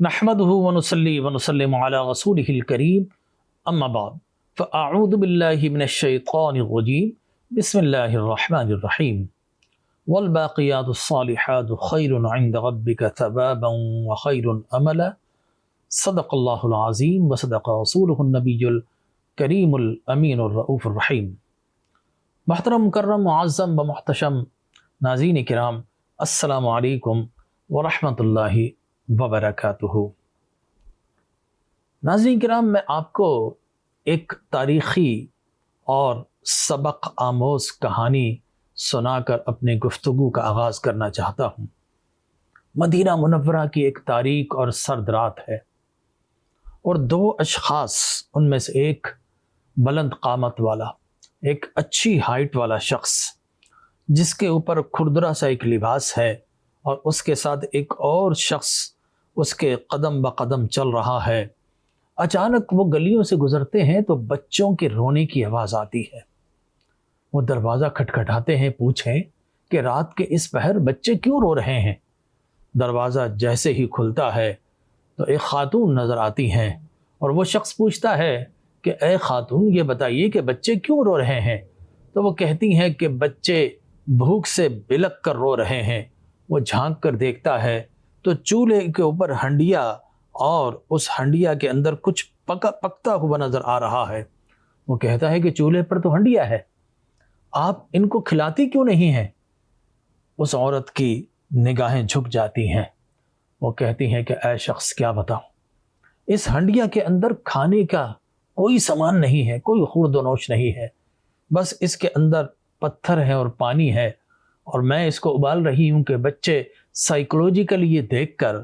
نحمده ونصلي ونسلم على رسوله الكريم اما بعد فاعوذ بالله من الشيطان الرجيم بسم الله الرحمن الرحيم والباقيات الصالحات خير عند ربك ثوابا وخير املا صدق الله العظيم وصدق رسوله النبي الكريم الامين الرؤوف الرحيم۔ محترم مکرم معظم و محتشم ناظرین کرام، السلام علیکم ورحمۃ اللہ وبرکاتہ۔ ناظرین کرام، میں آپ کو ایک تاریخی اور سبق آموز کہانی سنا کر اپنے گفتگو کا آغاز کرنا چاہتا ہوں۔ مدینہ منورہ کی ایک تاریک اور سرد رات ہے، اور دو اشخاص، ان میں سے ایک بلند قامت والا، ایک اچھی ہائٹ والا شخص جس کے اوپر کھردرا سا ایک لباس ہے، اور اس کے ساتھ ایک اور شخص اس کے قدم بقدم چل رہا ہے، اچانک وہ گلیوں سے گزرتے ہیں تو بچوں کے رونے کی آواز آتی ہے۔ وہ دروازہ کھٹکھٹاتے ہیں، پوچھیں کہ رات کے اس پہر بچے کیوں رو رہے ہیں؟ دروازہ جیسے ہی کھلتا ہے تو ایک خاتون نظر آتی ہیں، اور وہ شخص پوچھتا ہے کہ اے خاتون، یہ بتائیے کہ بچے کیوں رو رہے ہیں؟ تو وہ کہتی ہیں کہ بچے بھوک سے بلک کر رو رہے ہیں۔ وہ جھانک کر دیکھتا ہے تو چولہے کے اوپر ہنڈیا، اور اس ہنڈیا کے اندر کچھ پکتا ہوا نظر آ رہا ہے۔ وہ کہتا ہے کہ چولہے پر تو ہنڈیا ہے، آپ ان کو کھلاتی کیوں نہیں ہیں؟ اس عورت کی نگاہیں جھک جاتی ہیں۔ وہ کہتی ہیں کہ اے شخص، کیا بتاؤں، اس ہنڈیا کے اندر کھانے کا کوئی سامان نہیں ہے، کوئی خورد و نوش نہیں ہے، بس اس کے اندر پتھر ہے اور پانی ہے، اور میں اس کو ابال رہی ہوں کہ بچے سائیکولوجیکل یہ دیکھ کر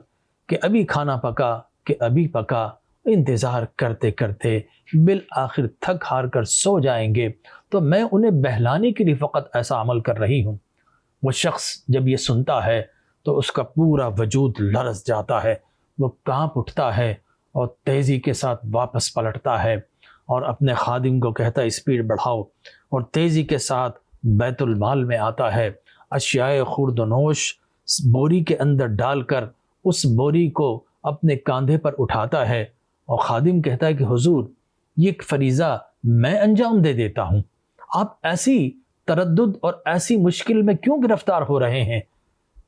کہ ابھی کھانا پکا کہ ابھی پکا، انتظار کرتے کرتے بالآخر تھک ہار کر سو جائیں گے، تو میں انہیں بہلانے کے لیے فقط ایسا عمل کر رہی ہوں۔ وہ شخص جب یہ سنتا ہے تو اس کا پورا وجود لرز جاتا ہے، وہ کانپ اٹھتا ہے اور تیزی کے ساتھ واپس پلٹتا ہے، اور اپنے خادم کو کہتا ہے اسپیڈ بڑھاؤ، اور تیزی کے ساتھ بیت المال میں آتا ہے، اشیاء خورد و نوش بوری کے اندر ڈال کر اس بوری کو اپنے کاندھے پر اٹھاتا ہے، اور خادم کہتا ہے کہ حضور، یہ فریضہ میں انجام دے دیتا ہوں، آپ ایسی تردد اور ایسی مشکل میں کیوں گرفتار ہو رہے ہیں؟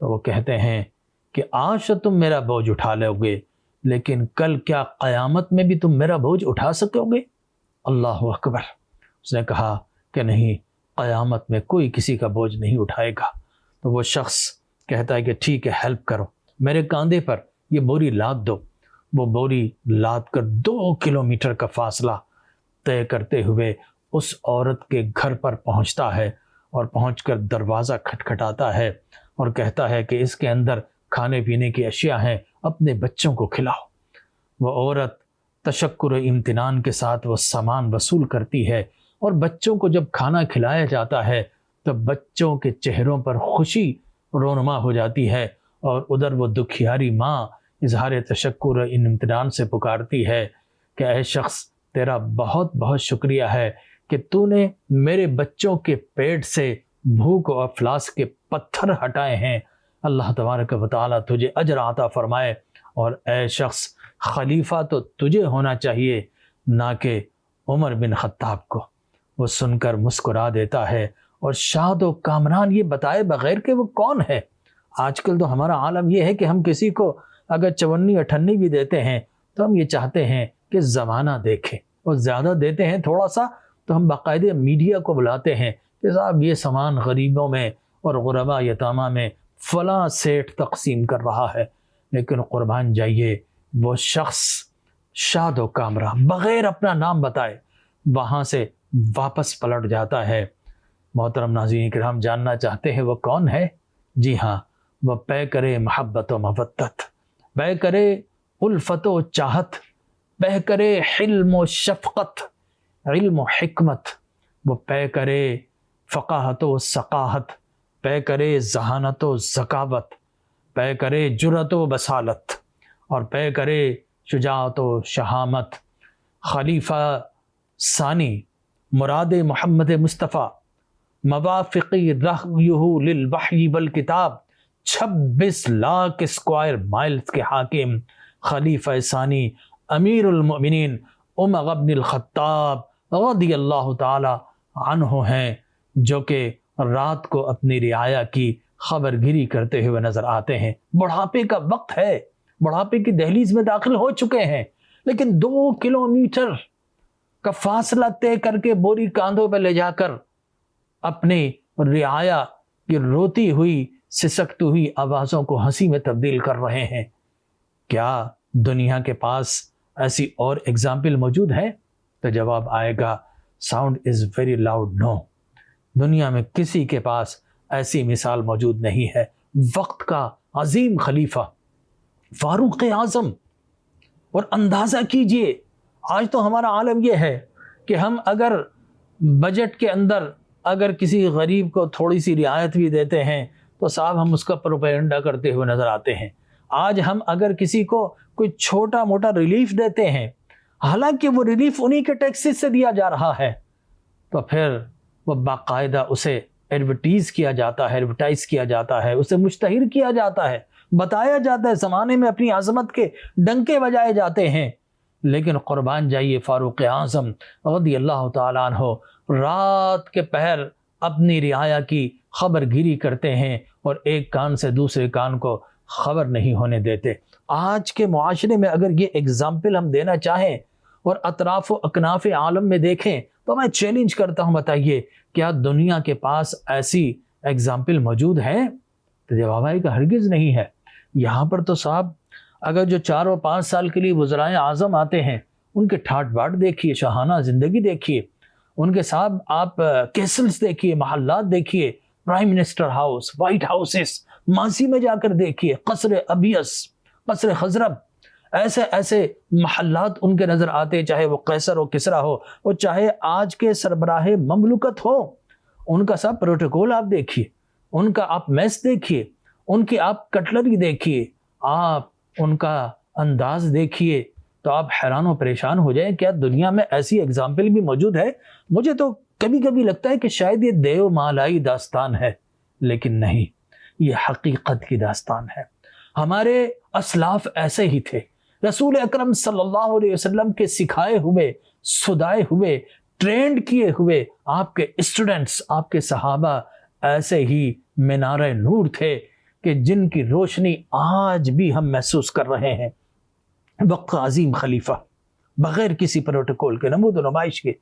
تو وہ کہتے ہیں کہ آج تو تم میرا بوجھ اٹھا لو گے، لیکن کل کیا قیامت میں بھی تم میرا بوجھ اٹھا سکو گے؟ اللہ اکبر۔ اس نے کہا کہ نہیں، قیامت میں کوئی کسی کا بوجھ نہیں اٹھائے گا۔ تو وہ شخص کہتا ہے کہ ٹھیک ہے، ہیلپ کرو، میرے کاندھے پر یہ بوری لاد دو۔ وہ بوری لاد کر 2 کلومیٹر کا فاصلہ طے کرتے ہوئے اس عورت کے گھر پر پہنچتا ہے، اور پہنچ کر دروازہ کھٹکھٹاتا ہے اور کہتا ہے کہ اس کے اندر کھانے پینے کی اشیاء ہیں، اپنے بچوں کو کھلاؤ۔ وہ عورت تشکر و امتنان کے ساتھ وہ سامان وصول کرتی ہے، اور بچوں کو جب کھانا کھلایا جاتا ہے تو بچوں کے چہروں پر خوشی رونما ہو جاتی ہے، اور ادھر وہ دکھیاری ماں اظہار تشکر و امتنان سے پکارتی ہے کہ اے شخص، تیرا بہت بہت شکریہ ہے کہ تو نے میرے بچوں کے پیٹ سے بھوک و افلاس کے پتھر ہٹائے ہیں، اللہ تبارک و تعالیٰ تجھے اجر عطا فرمائے، اور اے شخص، خلیفہ تو تجھے ہونا چاہیے، نہ کہ عمر بن خطاب کو۔ وہ سن کر مسکرا دیتا ہے، اور شاد و کامران یہ بتائے بغیر کہ وہ کون ہے۔ آج کل تو ہمارا عالم یہ ہے کہ ہم کسی کو اگر 54 بھی دیتے ہیں تو ہم یہ چاہتے ہیں کہ زمانہ دیکھیں، اور زیادہ دیتے ہیں تھوڑا سا تو ہم باقاعدہ میڈیا کو بلاتے ہیں کہ صاحب یہ سامان غریبوں میں اور غربا یتامہ میں فلاں سیٹ تقسیم کر رہا ہے۔ لیکن قربان جائیے، وہ شخص شاد و کامرہ بغیر اپنا نام بتائے وہاں سے واپس پلٹ جاتا ہے۔ محترم ناظرین کرام، جاننا چاہتے ہیں وہ کون ہے؟ جی ہاں، وہ پے کرے محبت و مودت، پے کرے الفت و چاہت، پے کرے حلم و شفقت، علم و حکمت، وہ پے کرے فقاہت و ثقاہت، پے کرے ذہانت و ذکاوت، پے کرے جرأت و بصالت، اور پے کرے شجاعت و شہامت۔ خلیفہ ثانی مراد محمد مصطفیٰ، موافقی رہیہ للوحی والکتاب، 26 لاکھ اسکوائر مائلز کے حاکم خلیفہ ثانی امیر المؤمنین عمر بن الخطاب رضی اللہ تعالی عنہ ہیں، جو کہ رات کو اپنی رعایا کی خبر گیری کرتے ہوئے نظر آتے ہیں۔ بڑھاپے کا وقت ہے، بڑھاپے کی دہلیز میں داخل ہو چکے ہیں، لیکن 2 کلومیٹر کا فاصلہ طے کر کے بوری کاندھوں پہ لے جا کر اپنی رعایا کی روتی ہوئی سسکتی ہوئی آوازوں کو ہنسی میں تبدیل کر رہے ہیں۔ کیا دنیا کے پاس ایسی اور ایگزامپل موجود ہے؟ تو جواب آئے گا ساؤنڈ از ویری لاؤڈ، نو، دنیا میں کسی کے پاس ایسی مثال موجود نہیں ہے۔ وقت کا عظیم خلیفہ فاروق اعظم، اور اندازہ کیجئے آج تو ہمارا عالم یہ ہے کہ ہم اگر بجٹ کے اندر اگر کسی غریب کو تھوڑی سی رعایت بھی دیتے ہیں تو صاحب ہم اس کا پروپیگنڈا کرتے ہوئے نظر آتے ہیں۔ آج ہم اگر کسی کو کوئی چھوٹا موٹا ریلیف دیتے ہیں، حالانکہ وہ ریلیف انہی کے ٹیکسز سے دیا جا رہا ہے، تو پھر وہ باقاعدہ اسے ایڈورٹائز کیا جاتا ہے، اسے مشتہر کیا جاتا ہے، بتایا جاتا ہے، زمانے میں اپنی عظمت کے ڈنکے بجائے جاتے ہیں۔ لیکن قربان جائیے فاروق اعظم رضی اللہ تعالیٰ عنہ رات کے پہر اپنی رعایا کی خبر گیری کرتے ہیں اور ایک کان سے دوسرے کان کو خبر نہیں ہونے دیتے۔ آج کے معاشرے میں اگر یہ ایگزامپل ہم دینا چاہیں اور اطراف و اکناف عالم میں دیکھیں تو میں چیلنج کرتا ہوں، بتائیے کیا دنیا کے پاس ایسی ایگزامپل موجود ہے؟ تو جواب ہے کہ ہرگز نہیں ہے۔ یہاں پر تو صاحب اگر جو 4 اور 5 سال کے لیے وزرائے اعظم آتے ہیں، ان کے ٹھاٹ باٹ دیکھیے، شاہانہ زندگی دیکھیے، ان کے صاحب آپ کیسلز دیکھیے، محلات دیکھیے، prime minister house, white houses, ماضی میں جا کر دیکھیے، قصر ابیس، قصر خضرب، ایسے محلات ان کے نظر آتے، چاہے وہ قیصر ہو، کسرا ہو، اور چاہے آج کے سربراہ مملکت ہو۔ ان کا سب پروٹوکول آپ دیکھیے، ان کا آپ میس دیکھیے، ان کی آپ کٹلری دیکھیے، آپ ان کا انداز دیکھیے، تو آپ حیران و پریشان ہو جائیں کیا دنیا میں ایسی ایگزامپل بھی موجود ہے؟ مجھے تو کبھی کبھی لگتا ہے کہ شاید یہ دیو مالائی داستان ہے، لیکن نہیں، یہ حقیقت کی داستان ہے۔ ہمارے اسلاف ایسے ہی تھے، رسول اکرم صلی اللہ علیہ وسلم کے سکھائے ہوئے، سدائے ہوئے، ٹرینڈ کیے ہوئے آپ کے اسٹوڈنٹس، آپ کے صحابہ ایسے ہی مینار نور تھے کہ جن کی روشنی آج بھی ہم محسوس کر رہے ہیں۔ وقت کا عظیم خلیفہ بغیر کسی پروٹوکول کے، نمود و نمائش کے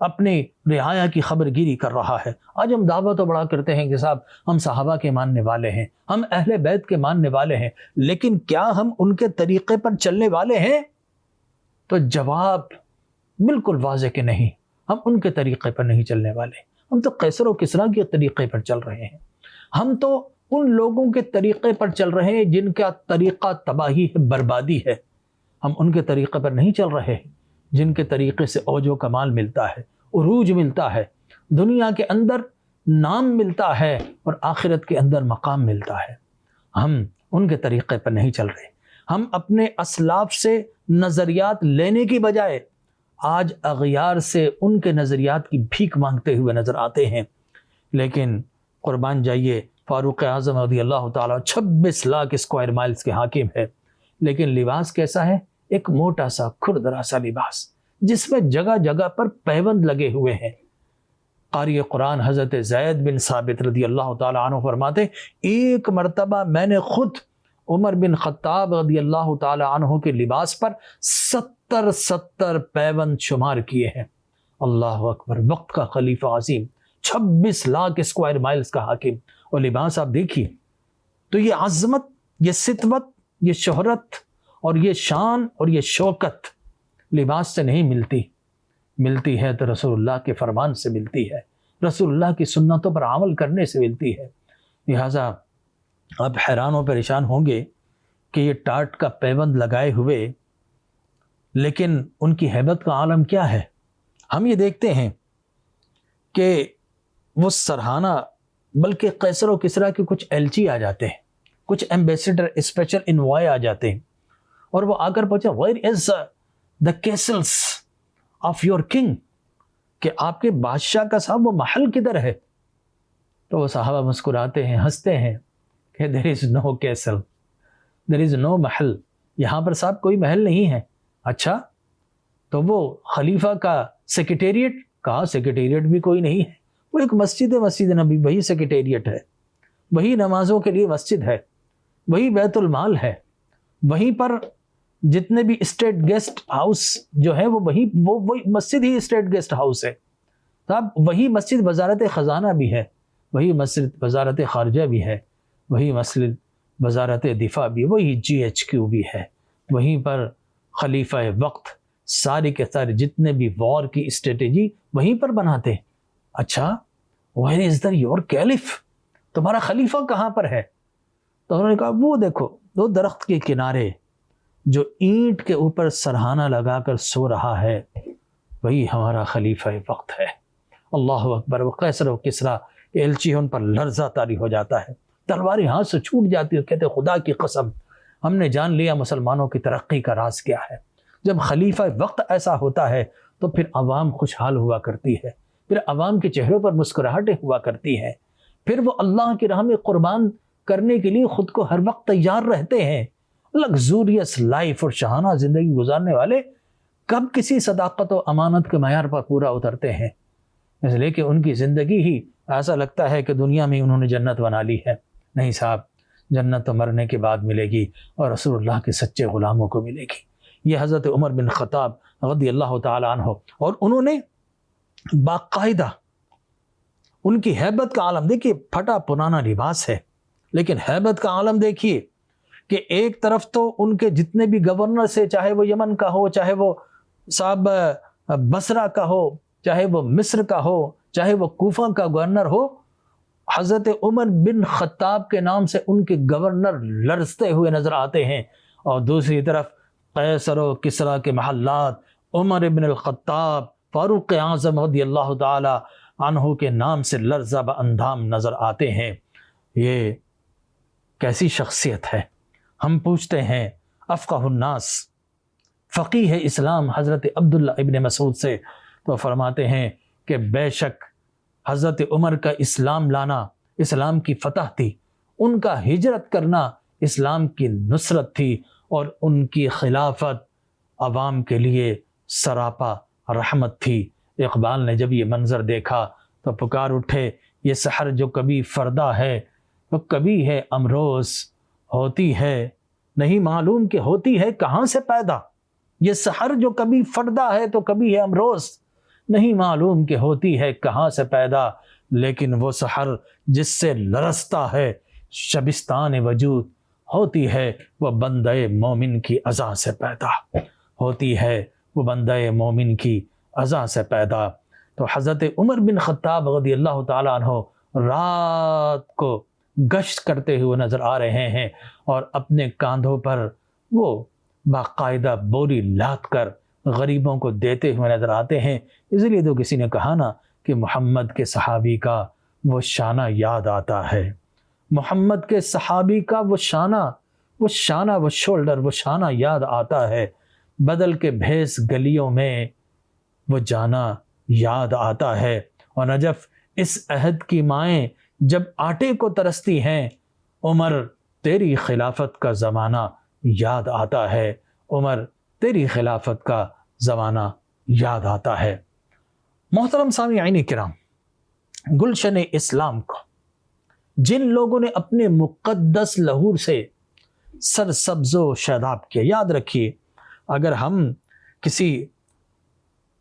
اپنی رعایا کی خبر گیری کر رہا ہے۔ آج ہم دعویٰ تو بڑا کرتے ہیں کہ صاحب ہم صحابہ کے ماننے والے ہیں، ہم اہل بیت کے ماننے والے ہیں، لیکن کیا ہم ان کے طریقے پر چلنے والے ہیں؟ تو جواب بالکل واضح کہ نہیں، ہم ان کے طریقے پر نہیں چلنے والے، ہم تو قیصر و کسریٰ کے طریقے پر چل رہے ہیں، ہم تو ان لوگوں کے طریقے پر چل رہے ہیں جن کا طریقہ تباہی ہے، بربادی ہے۔ ہم ان کے طریقے پر نہیں چل رہے ہیں جن کے طریقے سے اوج و کمال ملتا ہے، عروج ملتا ہے، دنیا کے اندر نام ملتا ہے اور آخرت کے اندر مقام ملتا ہے۔ ہم ان کے طریقے پر نہیں چل رہے۔ ہم اپنے اسلاف سے نظریات لینے کی بجائے آج اغیار سے ان کے نظریات کی بھیک مانگتے ہوئے نظر آتے ہیں۔ لیکن قربان جائیے فاروق اعظم رضی اللہ تعالیٰ 26 لاکھ اسکوائر مائلز کے حاکم ہے، لیکن لباس کیسا ہے؟ ایک موٹا سا کھردرا سا لباس جس میں جگہ جگہ پر پیوند لگے ہوئے ہیں۔ قاری قرآن حضرت زید بن ثابت رضی اللہ تعالیٰ عنہ فرماتے، ایک مرتبہ میں نے خود عمر بن خطاب رضی اللہ تعالیٰ عنہ کے لباس پر 70 پیوند شمار کیے ہیں۔ اللہ اکبر، وقت کا خلیفہ عظیم، 26 لاکھ اسکوائر مائلز کا حاکم، اور لباس آپ دیکھیے تو یہ عظمت، یہ سطوت، یہ شہرت اور یہ شان اور یہ شوکت لباس سے نہیں ملتی ہے تو رسول اللہ کے فرمان سے ملتی ہے، رسول اللہ کی سنتوں پر عمل کرنے سے ملتی ہے۔ لہٰذا آپ حیران و پریشان ہوں گے کہ یہ ٹاٹ کا پیوند لگائے ہوئے، لیکن ان کی ہیبت کا عالم کیا ہے؟ ہم یہ دیکھتے ہیں کہ وہ سرہانہ، بلکہ قیصر و کسریٰ کے کچھ ایلچی آ جاتے ہیں، کچھ ایمبیسڈر، اسپیشل انوائے آ جاتے ہیں، اور وہ آ کر پوچھا where is the کیسلس of your king, کہ آپ کے بادشاہ کا صاحب وہ محل کدھر ہے؟ تو وہ صحابہ مسکراتے ہیں، ہنستے ہیں کہ there is no castle, there is no Mahal, یہاں پر صاحب کوئی محل نہیں ہے. اچھا تو وہ خلیفہ کا سیکریٹریٹ؟ کہا سیکریٹریٹ بھی کوئی نہیں ہے، وہ ایک مسجد نبی، وہی سیکریٹریٹ ہے، وہی نمازوں کے لیے مسجد ہے، وہی بیت المال ہے، وہیں پر جتنے بھی اسٹیٹ گیسٹ ہاؤس جو ہے وہ وہی مسجد ہی اسٹیٹ گیسٹ ہاؤس ہے صاحب. وہی مسجد وزارت خزانہ بھی ہے، وہی مسجد وزارت خارجہ بھی ہے، وہی مسجد وزارت دفاع بھی، وہی GHQ بھی ہے، وہیں پر خلیفہ وقت سارے کے سارے جتنے بھی وار کی اسٹریٹجی وہیں پر بناتے. اچھا where is your caliph؟ تمہارا خلیفہ کہاں پر ہے؟ تو انہوں نے کہا وہ دیکھو وہ درخت کے کنارے جو اینٹ کے اوپر سرہانہ لگا کر سو رہا ہے وہی ہمارا خلیفہ وقت ہے. اللہ اکبر. وہ قیصر و کسریٰ کے ایلچی ان پر لرزہ طاری ہو جاتا ہے، تلواریں ہاتھ سے چھوٹ جاتی ہے، کہتے خدا کی قسم ہم نے جان لیا مسلمانوں کی ترقی کا راز کیا ہے. جب خلیفہ وقت ایسا ہوتا ہے تو پھر عوام خوشحال ہوا کرتی ہے، پھر عوام کے چہروں پر مسکراہٹیں ہوا کرتی ہیں، پھر وہ اللہ کی راہ میں قربان کرنے کے لیے خود کو ہر وقت تیار رہتے ہیں. لگزوریس لائف اور شاہانہ زندگی گزارنے والے کب کسی صداقت و امانت کے معیار پر پورا اترتے ہیں؟ اس لیے کہ ان کی زندگی ہی ایسا لگتا ہے کہ دنیا میں انہوں نے جنت بنا لی ہے. نہیں صاحب، جنت تو مرنے کے بعد ملے گی اور رسول اللہ کے سچے غلاموں کو ملے گی. یہ حضرت عمر بن خطاب رضی اللہ تعالی عنہ، اور انہوں نے باقاعدہ ان کی ہیبت کا عالم دیکھیے، پھٹا پرانا لباس ہے لیکن ہیبت کا عالم دیکھیے کہ ایک طرف تو ان کے جتنے بھی گورنر سے، چاہے وہ یمن کا ہو، چاہے وہ صاحب بصرہ کا ہو، چاہے وہ مصر کا ہو، چاہے وہ کوفہ کا گورنر ہو، حضرت عمر بن خطاب کے نام سے ان کے گورنر لرزتے ہوئے نظر آتے ہیں. اور دوسری طرف قیصر و کسریٰ کے محلات عمر بن الخطاب فاروق اعظم رضی اللہ تعالی عنہ کے نام سے لرزہ باندام نظر آتے ہیں. یہ کیسی شخصیت ہے؟ ہم پوچھتے ہیں افقہ الناس، فقیہ اسلام حضرت عبداللہ ابن مسعود سے، تو فرماتے ہیں کہ بے شک حضرت عمر کا اسلام لانا اسلام کی فتح تھی، ان کا ہجرت کرنا اسلام کی نصرت تھی، اور ان کی خلافت عوام کے لیے سراپا رحمت تھی. اقبال نے جب یہ منظر دیکھا تو پکار اٹھے، یہ سحر جو کبھی فردا ہے تو کبھی ہے امروز، ہوتی ہے نہیں معلوم کہ ہوتی ہے کہاں سے پیدا. یہ سحر جو کبھی فردا ہے تو کبھی ہے امروز، نہیں معلوم کہ ہوتی ہے کہاں سے پیدا. لیکن وہ سحر جس سے لرزتا ہے شبستان وجود، ہوتی ہے وہ بندہ مومن کی عزا سے پیدا، ہوتی ہے وہ بندہ مومن کی عزا سے پیدا. تو حضرت عمر بن خطاب رضی اللہ تعالیٰ عنہ رات کو گشت کرتے ہوئے نظر آ رہے ہیں، اور اپنے کاندھوں پر وہ باقاعدہ بوری لاد کر غریبوں کو دیتے ہوئے نظر آتے ہیں. اس لیے تو کسی نے کہا نا کہ محمد کے صحابی کا وہ شانہ یاد آتا ہے، محمد کے صحابی کا وہ شانہ وہ شولڈر، وہ شانہ یاد آتا ہے. بدل کے بھیس گلیوں میں وہ جانا یاد آتا ہے. اور نجف اس عہد کی مائیں جب آٹے کو ترستی ہیں، عمر تیری خلافت کا زمانہ یاد آتا ہے، عمر تیری خلافت کا زمانہ یاد آتا ہے. محترم سامعین کرام، گلشن اسلام کو جن لوگوں نے اپنے مقدس لہور سے سرسبز و شاداب کیا، یاد رکھیے اگر ہم کسی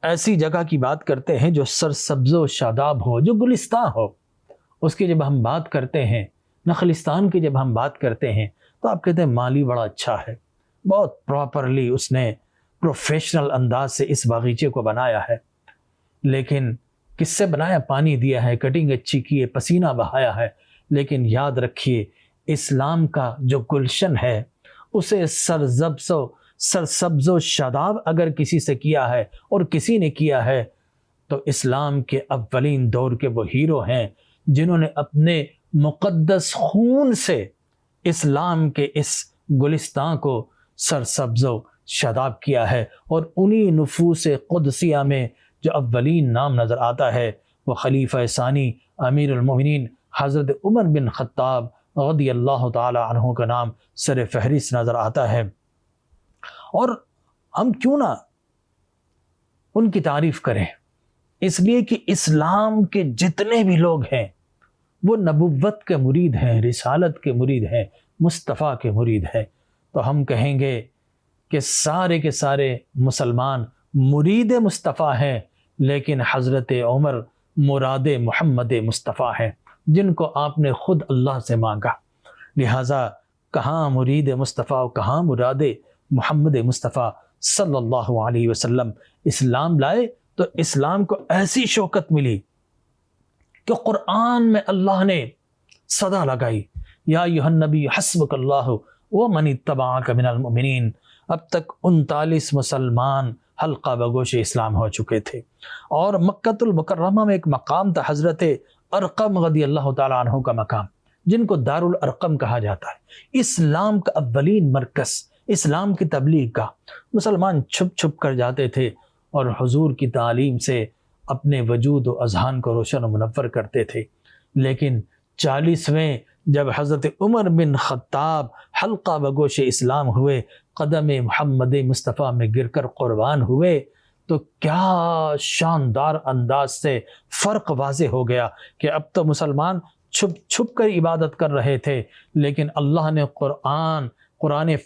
ایسی جگہ کی بات کرتے ہیں جو سرسبز و شاداب ہو، جو گلستان ہو، اس کی جب ہم بات کرتے ہیں، نخلستان کی جب ہم بات کرتے ہیں، تو آپ کہتے ہیں مالی بڑا اچھا ہے، بہت پراپرلی اس نے پروفیشنل انداز سے اس باغیچے کو بنایا ہے. لیکن کس سے بنایا؟ پانی دیا ہے، کٹنگ اچھی کی ہے، پسینہ بہایا ہے. لیکن یاد رکھیے اسلام کا جو گلشن ہے اسے سرسبز و شاداب اگر کسی سے کیا ہے اور کسی نے کیا ہے تو اسلام کے اولین دور کے وہ ہیرو ہیں جنہوں نے اپنے مقدس خون سے اسلام کے اس گلستان کو سرسبز و شاداب کیا ہے. اور انہی نفوس قدسیہ میں جو اولین نام نظر آتا ہے وہ خلیفہ ثانی امیر المومنین حضرت عمر بن خطاب رضی اللہ تعالی عنہ کا نام سر فہرست نظر آتا ہے. اور ہم کیوں نہ ان کی تعریف کریں، اس لیے کہ اسلام کے جتنے بھی لوگ ہیں وہ نبوت کے مرید ہیں، رسالت کے مرید ہیں، مصطفیٰ کے مرید ہیں۔ تو ہم کہیں گے کہ سارے کے سارے مسلمان مرید مصطفیٰ ہیں، لیکن حضرت عمر مراد محمد مصطفیٰ ہیں، جن کو آپ نے خود اللہ سے مانگا۔ لہٰذا کہاں مرید مصطفیٰ، کہاں مراد محمد مصطفیٰ صلی اللہ علیہ وسلم اسلام لائے تو اسلام کو ایسی شوکت ملی کہ قرآن میں اللہ نے صدا لگائی، یا ایھا النبی حسبک اللہ ومن اتبعک من المؤمنین۔ اب تک 39 مسلمان حلقہ بگوش اسلام ہو چکے تھے، اور مکۃ المکرمہ میں ایک مقام تھا حضرت ارقم رضی اللہ تعالیٰ عنہ کا مقام، جن کو دار الارقم کہا جاتا ہے، اسلام کا اولین مرکز، اسلام کی تبلیغ کا۔ مسلمان چھپ چھپ کر جاتے تھے اور حضور کی تعلیم سے اپنے وجود و اذہان کو روشن و منور کرتے تھے۔ لیکن 40ویں جب حضرت عمر بن خطاب حلقہ بگوش اسلام ہوئے، قدم محمد مصطفیٰ میں گر کر قربان ہوئے، تو کیا شاندار انداز سے فرق واضح ہو گیا کہ اب تو مسلمان چھپ چھپ کر عبادت کر رہے تھے، لیکن اللہ نے قرآن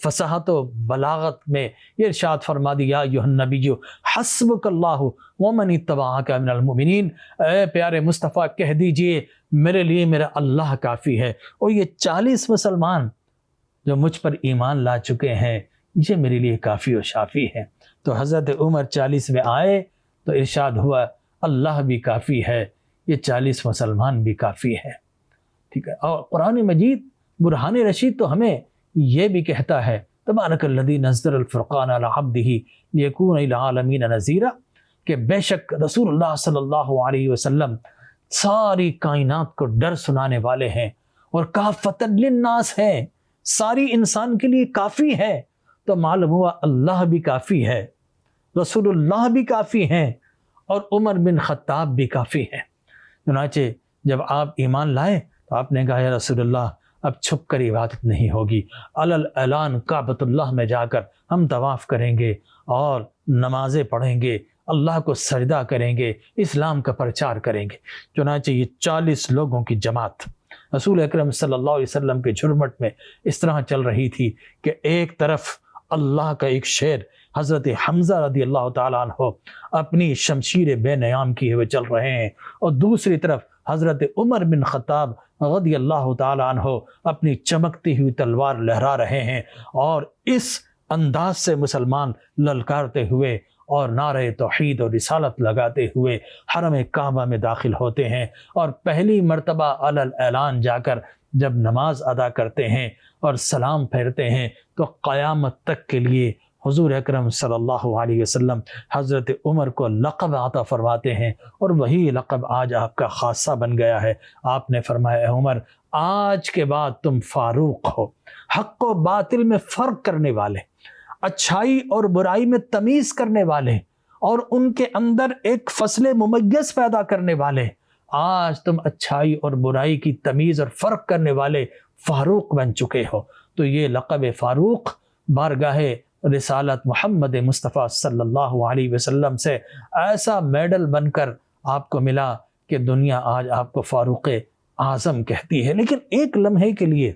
فصاحت و بلاغت میں یہ ارشاد فرما دیا، ایھا النبی حسبک اللہ ومن اتبعک من المؤمنین۔ اے پیارے مصطفیٰ کہہ دیجئے میرے لیے میرا اللہ کافی ہے، اور یہ 40 مسلمان جو مجھ پر ایمان لا چکے ہیں یہ میرے لیے کافی و شافی ہے۔ تو حضرت عمر 40 میں آئے تو ارشاد ہوا اللہ بھی کافی ہے، یہ 40 مسلمان بھی کافی ہے، ٹھیک ہے۔ اور قرآن مجید برہان رشید تو ہمیں یہ بھی کہتا ہے، تبارک الذی نزل الفرقان علی عبدہ لیکون للعالمین نذیرا، کہ بے شک رسول اللہ صلی اللہ علیہ وسلم ساری کائنات کو ڈر سنانے والے ہیں، اور کافۃ للناس ہیں، ساری انسان کے لیے کافی ہے۔ تو معلوم ہوا اللہ بھی کافی ہے، رسول اللہ بھی کافی ہیں، اور عمر بن خطاب بھی کافی ہیں۔ چنانچہ جب آپ ایمان لائے تو آپ نے کہا یا رسول اللہ اب چھپ کر عبادت نہیں ہوگی، علل اعلان کعبۃ اللہ میں جا کر ہم طواف کریں گے اور نمازیں پڑھیں گے، اللہ کو سجدہ کریں گے، اسلام کا پرچار کریں گے۔ چنانچہ یہ 40 لوگوں کی جماعت رسول اکرم صلی اللہ علیہ وسلم کے جھرمٹ میں اس طرح چل رہی تھی کہ ایک طرف اللہ کا ایک شیر حضرت حمزہ رضی اللہ تعالیٰ عنہ اپنی شمشیر بے نیام کیے ہوئے چل رہے ہیں، اور دوسری طرف حضرت عمر بن خطاب رضی اللہ تعالیٰ عنہ اپنی چمکتی ہوئی تلوار لہرا رہے ہیں، اور اس انداز سے مسلمان للکارتے ہوئے اور نعرہ توحید اور رسالت لگاتے ہوئے حرم کعبہ میں داخل ہوتے ہیں، اور پہلی مرتبہ علل اعلان جا کر جب نماز ادا کرتے ہیں اور سلام پھیرتے ہیں تو قیامت تک کے لیے حضور اکرم صلی اللہ علیہ وسلم حضرت عمر کو لقب عطا فرماتے ہیں، اور وہی لقب آج آپ کا خاصہ بن گیا ہے۔ آپ نے فرمایا اے عمر آج کے بعد تم فاروق ہو، حق و باطل میں فرق کرنے والے، اچھائی اور برائی میں تمیز کرنے والے، اور ان کے اندر ایک فصل ممیز پیدا کرنے والے۔ آج تم اچھائی اور برائی کی تمیز اور فرق کرنے والے فاروق بن چکے ہو۔ تو یہ لقب فاروق بارگاہ رسالت محمد مصطفیٰ صلی اللہ علیہ وسلم سے ایسا میڈل بن کر آپ کو ملا کہ دنیا آج آپ کو فاروق اعظم کہتی ہے۔ لیکن ایک لمحے کے لیے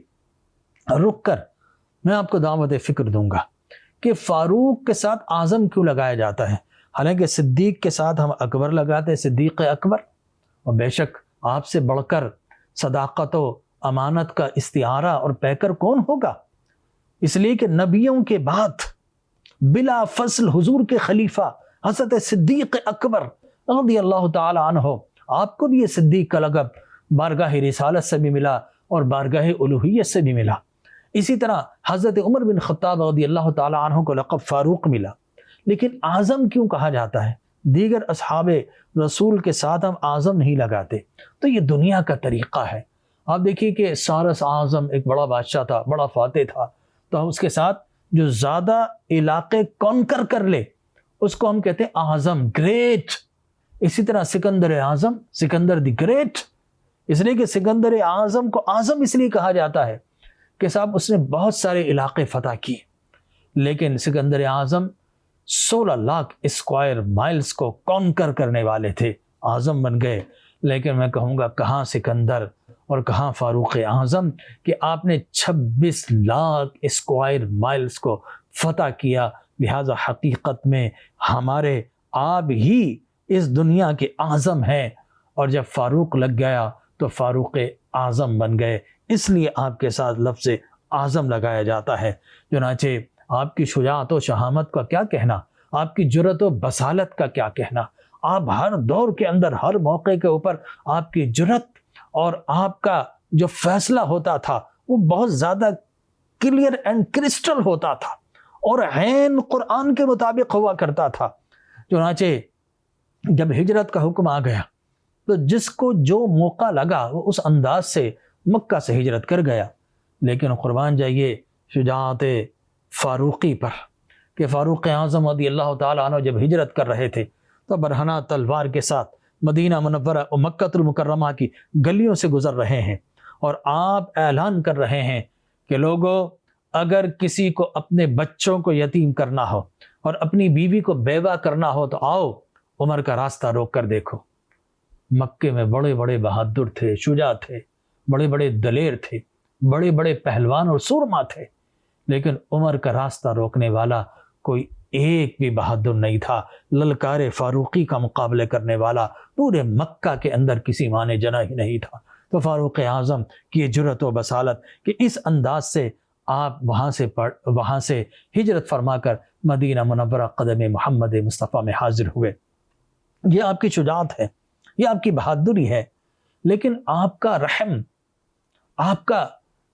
رک کر میں آپ کو دعوت فکر دوں گا کہ فاروق کے ساتھ اعظم کیوں لگایا جاتا ہے، حالانکہ صدیق کے ساتھ ہم اکبر لگاتے ہیں، صدیق اکبر، اور بے شک آپ سے بڑھ کر صداقت و امانت کا استعارہ اور پیکر کون ہوگا؟ اس لیے کہ نبیوں کے بعد بلا فصل حضور کے خلیفہ حضرت صدیق اکبر رضی اللہ تعالی عنہ، آپ کو بھی یہ صدیق کا لقب بارگاہ رسالت سے بھی ملا اور بارگاہ الوہیت سے بھی ملا۔ اسی طرح حضرت عمر بن خطاب رضی اللہ تعالی عنہ کو لقب فاروق ملا۔ لیکن اعظم کیوں کہا جاتا ہے؟ دیگر اصحاب رسول کے ساتھ ہم اعظم نہیں لگاتے، تو یہ دنیا کا طریقہ ہے۔ آپ دیکھیے کہ سارس اعظم ایک بڑا بادشاہ تھا، بڑا فاتح تھا، تو ہم اس کے ساتھ جو زیادہ علاقے کانکر کر لے اس کو ہم کہتے ہیں اعظم، گریٹ۔ اسی طرح سکندر اعظم، سکندر دی گریٹ، اس لیے کہ سکندر اعظم کو اعظم اس لیے کہا جاتا ہے کہ صاحب اس نے بہت سارے علاقے فتح کیے، لیکن سکندر اعظم 16 لاکھ اسکوائر مائلز کو کانکر کرنے والے تھے، اعظم بن گئے۔ لیکن میں کہوں گا کہاں سکندر اور کہاں فاروق اعظم کہ آپ نے 26 لاکھ اسکوائر مائلز کو فتح کیا۔ لہذا حقیقت میں ہمارے آپ ہی اس دنیا کے اعظم ہیں، اور جب فاروق لگ گیا تو فاروق اعظم بن گئے، اس لیے آپ کے ساتھ لفظ اعظم لگایا جاتا ہے۔ چنانچہ آپ کی شجاعت و شہامت کا کیا کہنا، آپ کی جرأت و بصالت کا کیا کہنا، آپ ہر دور کے اندر ہر موقع کے اوپر آپ کی جرأت اور آپ کا جو فیصلہ ہوتا تھا وہ بہت زیادہ کلیئر اینڈ کرسٹل ہوتا تھا اور عین قرآن کے مطابق ہوا کرتا تھا۔ چنانچہ جب ہجرت کا حکم آ گیا تو جس کو جو موقع لگا وہ اس انداز سے مکہ سے ہجرت کر گیا۔ لیکن قربان جائیے شجاعت فاروقی پر کہ فاروق اعظم رضی اللہ تعالیٰ عنہ جب ہجرت کر رہے تھے تو برہنہ تلوار کے ساتھ مدینہ منورہ و مکہ المکرمہ کی گلیوں سے گزر رہے ہیں، اور آپ اعلان کر رہے ہیں کہ لوگوں، اگر کسی کو اپنے بچوں کو یتیم کرنا ہو اور اپنی بیوی کو بیوہ کرنا ہو تو آؤ عمر کا راستہ روک کر دیکھو۔ مکے میں بڑے بڑے بہادر تھے، شجاع تھے، بڑے بڑے دلیر تھے، بڑے بڑے پہلوان اور سورما تھے، لیکن عمر کا راستہ روکنے والا کوئی ایک بھی بہادر نہیں تھا۔ للکار فاروقی کا مقابلے کرنے والا پورے مکہ کے اندر کسی ماں نے جنا ہی نہیں تھا۔ تو فاروق اعظم کی یہ جرأت و بصالت کہ اس انداز سے آپ وہاں سے ہجرت فرما کر مدینہ منورہ قدم محمد مصطفیٰ میں حاضر ہوئے، یہ آپ کی شجاعت ہے، یہ آپ کی بہادری ہے۔ لیکن آپ کا رحم، آپ کا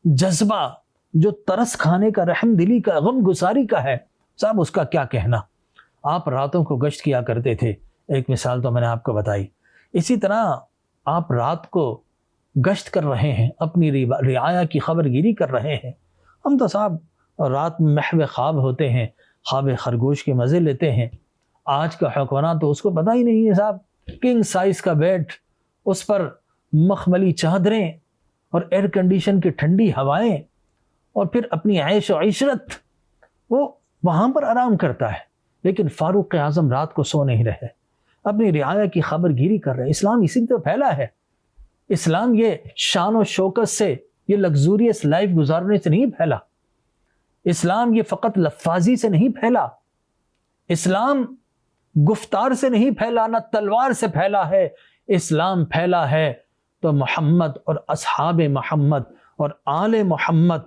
جذبہ جو ترس کھانے کا، رحم دلی کا، غم گساری کا ہے، صاحب اس کا کیا کہنا۔ آپ راتوں کو گشت کیا کرتے تھے، ایک مثال تو میں نے آپ کو بتائی، اسی طرح آپ رات کو گشت کر رہے ہیں، اپنی رعایا کی خبر گیری کر رہے ہیں۔ ہم تو صاحب رات میں محو خواب ہوتے ہیں، خواب خرگوش کے مزے لیتے ہیں۔ آج کا حکمراں تو اس کو پتہ ہی نہیں ہے صاحب، کنگ سائز کا بیڈ، اس پر مخملی چادریں اور ایئر کنڈیشن کی ٹھنڈی ہوائیں، اور پھر اپنی عیش و عشرت، وہ وہاں پر آرام کرتا ہے۔ لیکن فاروق اعظم رات کو سو نہیں رہے، اپنی رعایا کی خبر گیری کر رہے۔ اسلام اسی تو پھیلا ہے، اسلام یہ شان و شوکت سے، یہ لگزوریس لائف گزارنے سے نہیں پھیلا، اسلام یہ فقط لفاظی سے نہیں پھیلا، اسلام گفتار سے نہیں پھیلا، نہ تلوار سے پھیلا ہے۔ اسلام پھیلا ہے تو محمد اور اصحاب محمد اور آل محمد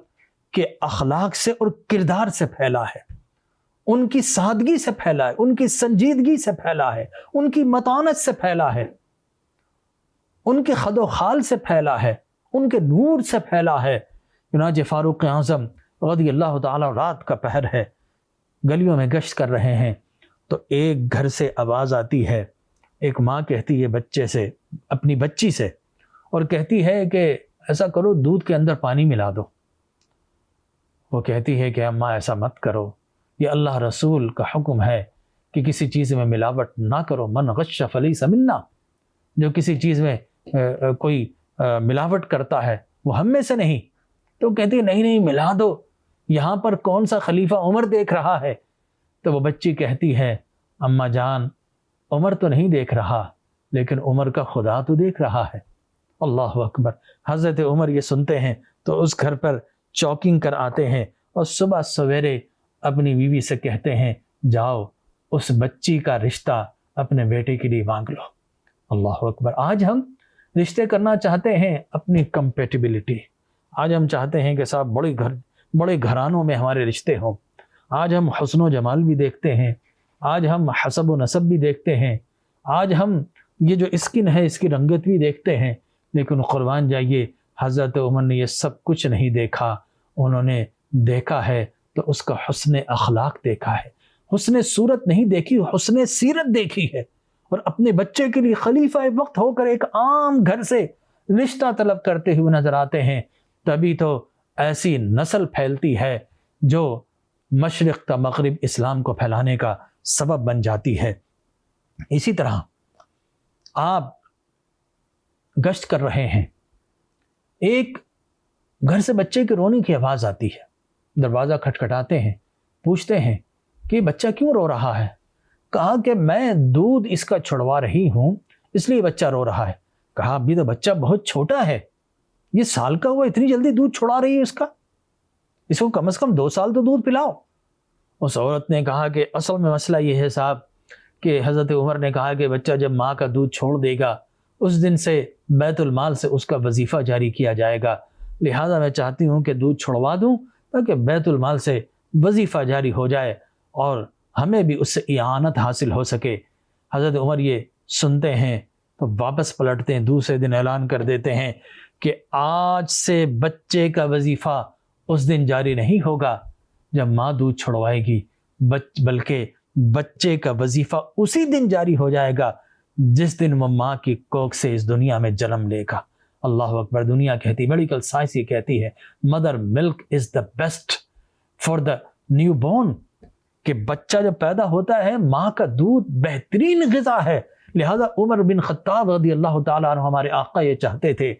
کے اخلاق سے اور کردار سے پھیلا ہے، ان کی سادگی سے پھیلا ہے، ان کی سنجیدگی سے پھیلا ہے، ان کی متانت سے پھیلا ہے، ان کے خد و خال سے پھیلا ہے، ان کے نور سے پھیلا ہے۔ چنانچہ فاروق اعظم رضی اللہ تعالیٰ رات کا پہر ہے، گلیوں میں گشت کر رہے ہیں تو ایک گھر سے آواز آتی ہے، ایک ماں کہتی ہے بچے سے، اپنی بچی سے، اور کہتی ہے کہ ایسا کرو دودھ کے اندر پانی ملا دو۔ وہ کہتی ہے کہ اماں ایسا مت کرو، یہ اللہ رسول کا حکم ہے کہ کسی چیز میں ملاوٹ نہ کرو، من غش فلیس منا، جو کسی چیز میں کوئی ملاوٹ کرتا ہے وہ ہم میں سے نہیں۔ تو کہتی ہے نہیں ملا دو، یہاں پر کون سا خلیفہ عمر دیکھ رہا ہے؟ تو وہ بچی کہتی ہے اماں جان، عمر تو نہیں دیکھ رہا، لیکن عمر کا خدا تو دیکھ رہا ہے۔ اللہ اکبر۔ حضرت عمر یہ سنتے ہیں تو اس گھر پر چوکنگ کر آتے ہیں اور صبح سویرے اپنی بیوی سے کہتے ہیں جاؤ اس بچی کا رشتہ اپنے بیٹے کے لیے مانگ لو۔ اللہ اکبر۔ آج ہم رشتے کرنا چاہتے ہیں اپنی کمپیٹیبلٹی، آج ہم چاہتے ہیں کہ صاحب بڑے گھرانوں میں ہمارے رشتے ہوں، آج ہم حسن و جمال بھی دیکھتے ہیں، آج ہم حسب و نسب بھی دیکھتے ہیں، آج ہم یہ جو اسکن ہے اس کی رنگت بھی دیکھتے ہیں، لیکن قربان جائیے حضرت عمر نے یہ سب کچھ نہیں دیکھا، انہوں نے دیکھا ہے تو اس کا حسن اخلاق دیکھا ہے، حسن صورت نہیں دیکھی، حسن سیرت دیکھی ہے، اور اپنے بچے کے لیے خلیفہ وقت ہو کر ایک عام گھر سے رشتہ طلب کرتے ہوئے نظر آتے ہیں۔ تبھی تو ایسی نسل پھیلتی ہے جو مشرق تا مغرب اسلام کو پھیلانے کا سبب بن جاتی ہے۔ اسی طرح آپ گشت کر رہے ہیں، ایک گھر سے بچے کے رونے کی آواز آتی ہے، دروازہ کھٹکھٹاتے ہیں، پوچھتے ہیں کہ بچہ کیوں رو رہا ہے؟ کہا کہ میں دودھ اس کا چھڑوا رہی ہوں اس لیے بچہ رو رہا ہے۔ کہا ابھی تو بچہ بہت چھوٹا ہے، یہ سال کا ہوا اتنی جلدی دودھ چھڑا رہی ہے اس کو کم از کم 2 سال تو دودھ پلاؤ۔ اس عورت نے کہا کہ اصل میں مسئلہ یہ ہے صاحب کہ حضرت عمر نے کہا کہ بچہ جب ماں کا دودھ چھوڑ دے گا اس دن سے بیت المال سے اس کا وظیفہ جاری کیا جائے گا، لہٰذا میں چاہتی ہوں کہ دودھ چھڑوا دوں تاکہ بیت المال سے وظیفہ جاری ہو جائے اور ہمیں بھی اس سے اعانت حاصل ہو سکے۔ حضرت عمر یہ سنتے ہیں تو واپس پلٹتے ہیں، دوسرے دن اعلان کر دیتے ہیں کہ آج سے بچے کا وظیفہ اس دن جاری نہیں ہوگا جب ماں دودھ چھڑوائے گی، بلکہ بچے کا وظیفہ اسی دن جاری ہو جائے گا جس دن وہ ماں کی کوکھ سے اس دنیا میں جنم لے گا۔ اللہ اکبر۔ دنیا کہتی، میڈیکل سائنس یہ کہتی ہے mother Malik is the best for the new born, کہ بچہ جب پیدا ہوتا ہے ماں کا دودھ بہترین غذا ہے۔ لہذا عمر بن خطاب رضی اللہ تعالیٰ عنہ ہمارے آقا یہ چاہتے تھے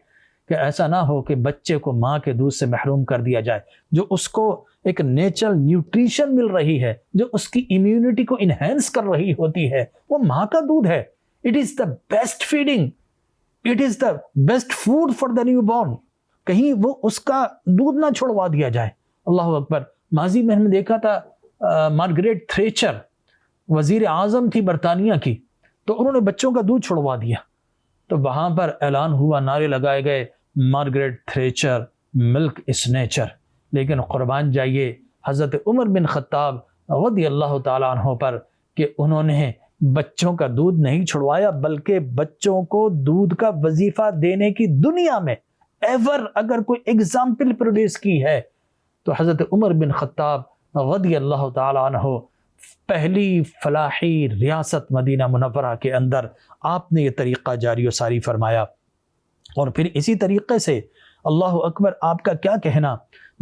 کہ ایسا نہ ہو کہ بچے کو ماں کے دودھ سے محروم کر دیا جائے، جو اس کو ایک نیچرل نیوٹریشن مل رہی ہے، جو اس کی امیونٹی کو انہینس کر رہی ہوتی ہے، وہ ماں کا دودھ ہے۔ It is the best feeding, it is the best food for the new born, کہیں وہ اس کا دودھ نہ چھوڑوا دیا جائے۔ اللہ اکبر۔ ماضی میں ہم نے دیکھا تھا مارگریٹ تھریچر وزیر اعظم تھی برطانیہ کی، تو انہوں نے بچوں کا دودھ چھڑوا دیا، تو وہاں پر اعلان ہوا، نعرے لگائے گئے مارگریٹ تھریچر ملک از نیچر۔ لیکن قربان جائیے حضرت عمر بن خطاب رضی اللہ تعالیٰ عنہ پر کہ انہوں نے بچوں کا دودھ نہیں چھڑوایا، بلکہ بچوں کو دودھ کا وظیفہ دینے کی دنیا میں ایور اگر کوئی ایگزامپل پروڈیوس کی ہے تو حضرت عمر بن خطاب رضی اللہ تعالیٰ عنہ پہلی فلاحی ریاست مدینہ منورہ کے اندر آپ نے یہ طریقہ جاری و ساری فرمایا۔ اور پھر اسی طریقے سے اللہ اکبر، آپ کا کیا کہنا،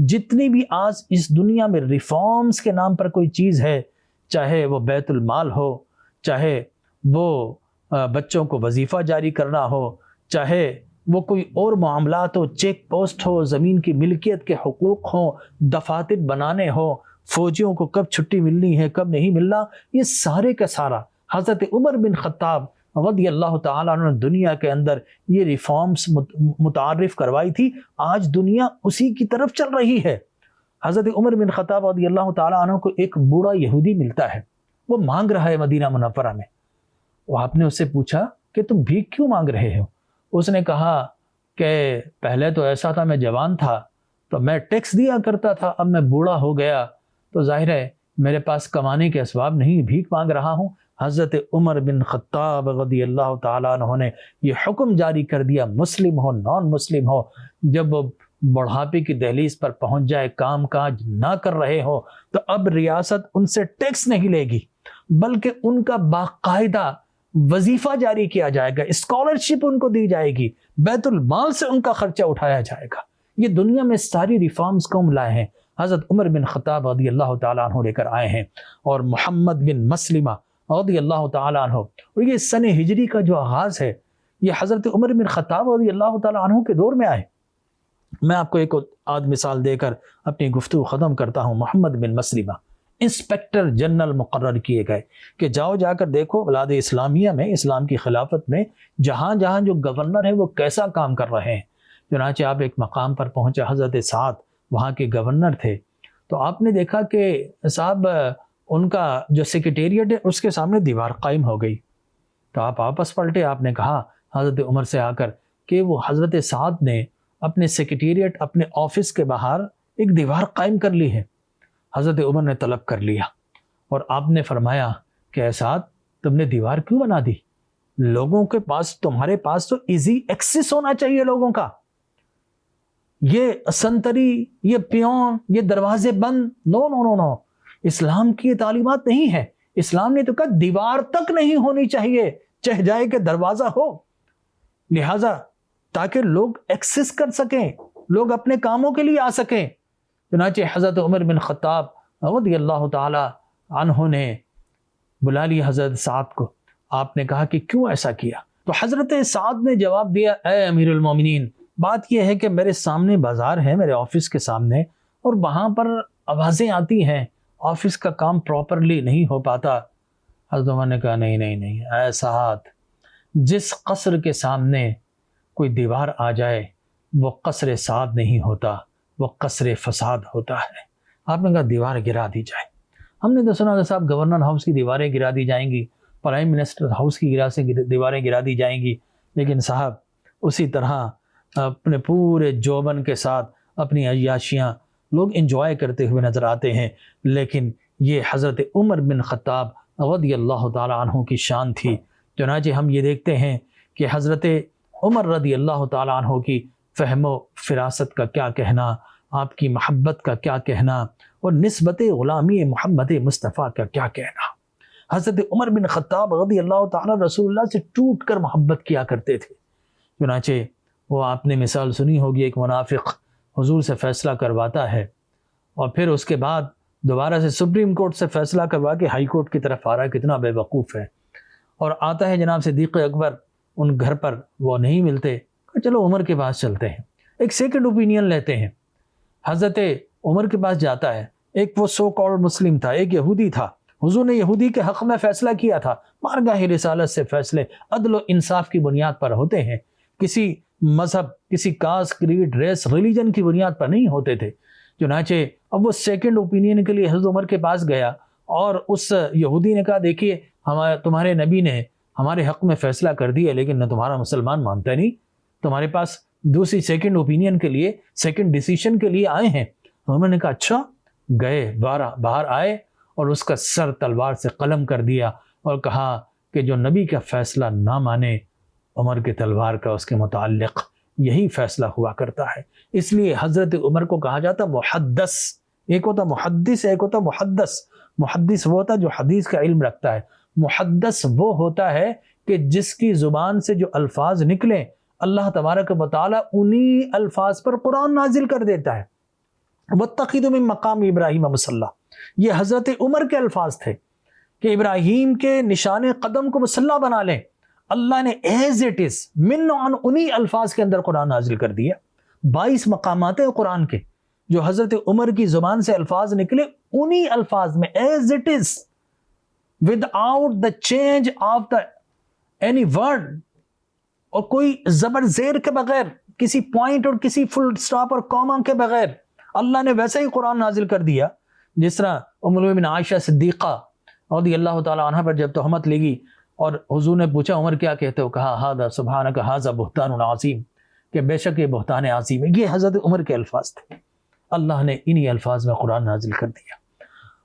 جتنی بھی آج اس دنیا میں ریفارمز کے نام پر کوئی چیز ہے، چاہے وہ بیت المال ہو، چاہے وہ بچوں کو وظیفہ جاری کرنا ہو، چاہے وہ کوئی اور معاملات ہو، چیک پوسٹ ہو، زمین کی ملکیت کے حقوق ہوں، دفاتر بنانے ہو، فوجیوں کو کب چھٹی ملنی ہے کب نہیں ملنا، یہ سارے کا سارا حضرت عمر بن خطاب رضی اللہ تعالیٰ عنہ نے دنیا کے اندر یہ ریفارمز متعارف کروائی تھی۔ آج دنیا اسی کی طرف چل رہی ہے۔ حضرت عمر بن خطاب رضی اللہ تعالیٰ عنہ کو ایک بوڑھا یہودی ملتا ہے، وہ مانگ رہا ہے مدینہ منورہ میں۔ وہ آپ نے اس سے پوچھا کہ تم بھیک کیوں مانگ رہے ہو؟ اس نے کہا کہ پہلے تو ایسا تھا، میں جوان تھا تو میں ٹیکس دیا کرتا تھا، اب میں بوڑھا ہو گیا تو ظاہر ہے میرے پاس کمانے کے اسباب نہیں، بھیک مانگ رہا ہوں۔ حضرت عمر بن خطاب رضی اللہ تعالیٰ عنہ نے یہ حکم جاری کر دیا، مسلم ہو نان مسلم ہو، جب وہ بڑھاپے کی دہلیز پر پہنچ جائے، کام کاج نہ کر رہے ہو، تو اب ریاست ان سے ٹیکس نہیں لے گی، بلکہ ان کا باقاعدہ وظیفہ جاری کیا جائے گا، اسکالرشپ ان کو دی جائے گی، بیت المال سے ان کا خرچہ اٹھایا جائے گا۔ یہ دنیا میں ساری ریفارمز کون لائے ہیں؟ حضرت عمر بن خطاب رضی اللہ تعالیٰ عنہ لے کر آئے ہیں، اور محمد بن مسلمہ رضی اللہ تعالیٰ عنہ، اور یہ سن ہجری کا جو آغاز ہے یہ حضرت عمر بن خطاب رضی اللہ تعالیٰ عنہ کے دور میں آئے۔ میں آپ کو ایک آدھ مثال دے کر اپنی گفتگو ختم کرتا ہوں۔ محمد بن مسلمہ انسپیکٹر جنرل مقرر کیے گئے کہ جاؤ جا کر دیکھو بلاد اسلامیہ میں، اسلام کی خلافت میں جہاں جہاں جو گورنر ہیں وہ کیسا کام کر رہے ہیں۔ چنانچہ آپ ایک مقام پر پہنچے، حضرت سعد وہاں کے گورنر تھے، تو آپ نے دیکھا کہ صاحب ان کا جو سیکریٹریٹ ہے اس کے سامنے دیوار قائم ہو گئی، تو آپ واپس پلٹے، آپ نے کہا حضرت عمر سے آ کر کہ وہ حضرت سعد نے اپنے سیکریٹریٹ، اپنے آفس کے باہر ایک دیوار قائم کر لی ہے۔ حضرت عمر نے طلب کر لیا اور آپ نے فرمایا کہ اے سعد، تم نے دیوار کیوں بنا دی؟ لوگوں کے پاس، تمہارے پاس تو ایزی ایکسس ہونا چاہیے لوگوں کا، یہ سنتری، یہ پیون، یہ دروازے بند، نو نو نو نو، اسلام کی یہ تعلیمات نہیں ہے۔ اسلام نے تو کہا دیوار تک نہیں ہونی چاہیے، چہ جائے کہ دروازہ ہو، لہذا تاکہ لوگ ایکسس کر سکیں، لوگ اپنے کاموں کے لیے آ سکیں۔ چنانچہ حضرت عمر بن خطاب رضی اللہ تعالی عنہ نے بلا لی حضرت سعد کو۔ آپ نے کہا کہ کیوں ایسا کیا؟ تو حضرت سعد نے جواب دیا، اے امیر المومنین، بات یہ ہے کہ میرے سامنے بازار ہے، میرے آفس کے سامنے، اور وہاں پر آوازیں آتی ہیں، آفس کا کام پراپرلی نہیں ہو پاتا. حضرت عمر نے کہا نہیں اے سعد، جس قصر کے سامنے کوئی دیوار آ جائے وہ قصر سعد نہیں ہوتا، وہ قصر فساد ہوتا ہے. آپ نے کہا دیوار گرا دی جائے. ہم نے تو سنا تھا صاحب گورنر ہاؤس کی دیواریں گرا دی جائیں گی، پرائم منسٹر ہاؤس کی دیواریں گرا دی جائیں گی، لیکن صاحب اسی طرح اپنے پورے جوبن کے ساتھ اپنی عیاشیاں لوگ انجوائے کرتے ہوئے نظر آتے ہیں. لیکن یہ حضرت عمر بن خطاب رضی اللہ تعالیٰ عنہ کی شان تھی. چنانچہ ہم یہ دیکھتے ہیں کہ حضرت عمر رضی اللہ تعالیٰ عنہ کی فہم و فراست کا کیا کہنا، آپ کی محبت کا کیا کہنا، اور نسبت غلامی محمد مصطفیٰ کا کیا کہنا. حضرت عمر بن خطاب رضی اللہ تعالیٰ رسول اللہ سے ٹوٹ کر محبت کیا کرتے تھے. چنانچہ وہ آپ نے مثال سنی ہوگی، ایک منافق حضور سے فیصلہ کرواتا ہے اور پھر اس کے بعد دوبارہ سے سپریم کورٹ سے فیصلہ کروا کے ہائی کورٹ کی طرف آ رہا ہے، کتنا بے وقوف ہے. اور آتا ہے جناب صدیق اکبر، ان گھر پر وہ نہیں ملتے، چلو عمر کے پاس چلتے ہیں، ایک سیکنڈ اوپینین لیتے ہیں. حضرت عمر کے پاس جاتا ہے، ایک وہ سو کالڈ مسلم تھا، ایک یہودی تھا. حضور نے یہودی کے حق میں فیصلہ کیا تھا. بارگاہ رسالت سے فیصلے عدل و انصاف کی بنیاد پر ہوتے ہیں، کسی مذہب، کسی کاسٹ، کریڈ، ریس، ریلیجن کی بنیاد پر نہیں ہوتے تھے. چنانچہ اب وہ سیکنڈ اوپینین کے لیے حضرت عمر کے پاس گیا اور اس یہودی نے کہا دیکھیے تمہارے نبی نے ہمارے حق میں فیصلہ کر دیا، لیکن نہ تمہارا مسلمان مانتا نہیں، تمہارے پاس دوسری سیکنڈ اوپینین کے لیے، سیکنڈ ڈیسیشن کے لیے آئے ہیں. عمر نے کہا اچھا. گئے، باہر آئے اور اس کا سر تلوار سے قلم کر دیا اور کہا کہ جو نبی کا فیصلہ نہ مانے، عمر کے تلوار کا اس کے متعلق یہی فیصلہ ہوا کرتا ہے. اس لیے حضرت عمر کو کہا جاتا محدث. ایک ہوتا محدث، ایک ہوتا محدث. محدث وہ ہوتا جو حدیث کا علم رکھتا ہے. محدث وہ ہوتا ہے کہ جس کی زبان سے جو الفاظ نکلیں اللہ تبارک و تعالی انہی الفاظ پر قرآن نازل کر دیتا ہے. وَاتَّخِذُوا مِن مَّقَامِ إِبْرَاهِيمَ مُصَلًّى، یہ حضرت عمر کے الفاظ تھے کہ ابراہیم کے نشان قدم کو مصلی بنا لیں. اللہ نے ایز اٹ از من عن انہی الفاظ کے اندر قرآن نازل کر دیا. 22 مقامات ہیں قرآن کے جو حضرت عمر کی زبان سے الفاظ نکلے انہی الفاظ میں as it is without the change of the any word, اور کوئی زبر زیر کے بغیر، کسی پوائنٹ اور کسی فل سٹاپ اور کاما کے بغیر اللہ نے ویسا ہی قرآن نازل کر دیا. جس طرح ام المؤمنین عائشہ صدیقہ رضی اللہ تعالی عنہ پر جب تہمت لگی اور حضور نے پوچھا عمر کیا کہتے ہو، کہا ھذا سبحانک ھذا بہتان عظیم، کہ بے شک یہ بہتان عظیم ہے. یہ حضرت عمر کے الفاظ تھے. اللہ نے انہی الفاظ میں قرآن نازل کر دیا.